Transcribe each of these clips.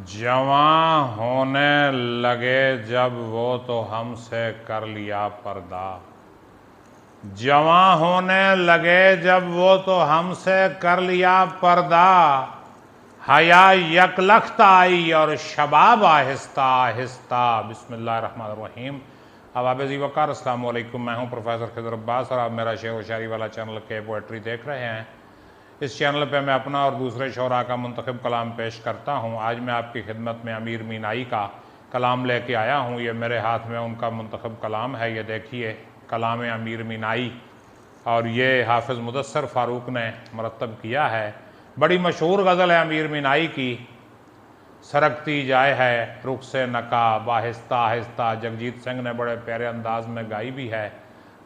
जवां होने लगे जब वो तो हमसे कर लिया पर्दा। जवां होने लगे जब वो तो हमसे कर लिया पर्दा। हया यकलख्त आई और शबाब आहिस्ता आहिस्ता। बिस्मिल्लाहिर्रहमानिर्रहीम। अहबाब ज़ीवकार अस्सलाम वालेकुम। मैं हूँ प्रोफेसर खिज़र अब्बास और आप मेरा शेर व शायरी वाला चैनल के पोएट्री देख रहे हैं। इस चैनल पे मैं अपना और दूसरे शोरा का मुंतखब कलाम पेश करता हूँ। आज मैं आपकी खिदमत में अमीर मीनाई का कलाम लेके आया हूँ। ये मेरे हाथ में उनका मुंतखब कलाम है। ये देखिए, कलाम अमीर मीनाई, और ये हाफिज़ मुदस्सर फ़ारूक ने मरतब किया है। बड़ी मशहूर गज़ल है अमीर मीनाई की। सरकती जाए है रुख से नकाब आहिस्ता आहिस्ता। जगजीत सिंह ने बड़े प्यारे अंदाज में गाई भी है।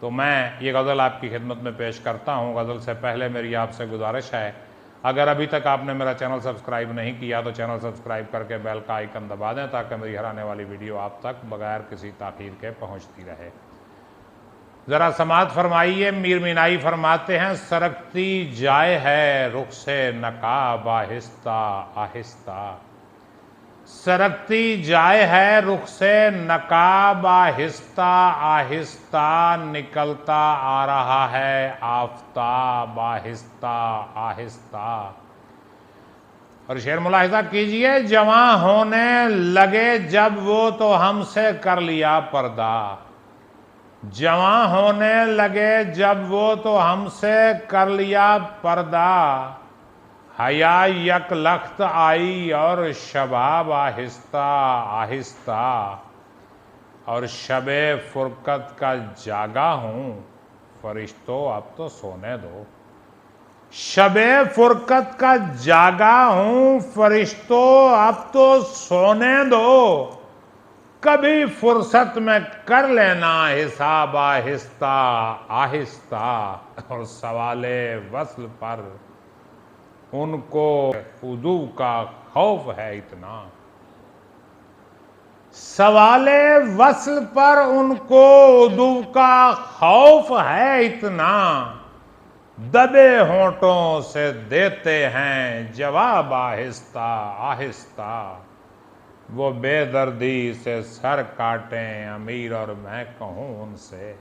तो मैं ये गज़ल आपकी खिदमत में पेश करता हूँ। गज़ल से पहले मेरी आपसे गुजारिश है, अगर अभी तक आपने मेरा चैनल सब्सक्राइब नहीं किया तो चैनल सब्सक्राइब करके बेल का आइकन दबा दें, ताकि मेरी हर आने वाली वीडियो आप तक बगैर किसी ताख़ीर के पहुँचती रहे। ज़रा समात फरमाइए। मीर मीनाई फरमाते हैं, सरकती जाए है रुख से नकाब आहिस्ता आहिस्ता। सरकती जाए है रुख से नकाब आहिस्ता आहिस्ता। निकलता आ रहा है आफताब आहिस्ता आहिस्ता। और शेर मुलाहिजा कीजिए, जवां होने लगे जब वो तो हमसे कर लिया पर्दा। जवां होने लगे जब वो तो हमसे कर लिया पर्दा। हया यकलख्त आई और शबाब आहिस्ता आहिस्ता। और शबे फुरकत का जागा हूँ, फरिश्तों अब तो सोने दो। शबे फुरकत का जागा हूँ, फरिश्तों अब तो सोने दो। कभी फुर्सत में कर लेना हिसाब आहिस्ता आहिस्ता। और सवाले वस्ल पर उनको उदू का खौफ है इतना। सवाले वस्ल पर उनको उदू का खौफ है इतना। दबे होंठों से देते हैं जवाब आहिस्ता आहिस्ता। वो बेदर्दी से सर काटें अमीर और मैं कहूँ उनसे।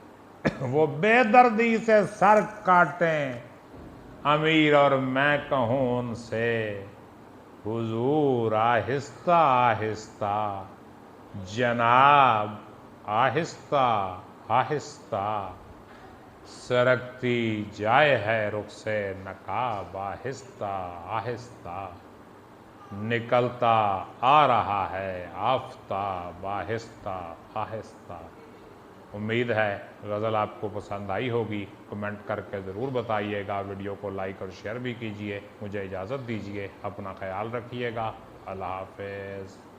वो बेदर्दी से सर काटें अमीर और मैं कहूँ उनसे। हुजूर आहिस्ता आहिस्ता, जनाब आहिस्ता आहिस्ता। सरकती जाए है रुख से नकाब आहिस्ता आहिस्ता। निकलता आ रहा है आफताब आहिस्ता आहिस्ता। उम्मीद है गज़ल आपको पसंद आई होगी। कमेंट करके ज़रूर बताइएगा। वीडियो को लाइक और शेयर भी कीजिए। मुझे इजाज़त दीजिए। अपना ख्याल रखिएगा। अल्लाह हाफ़िज़।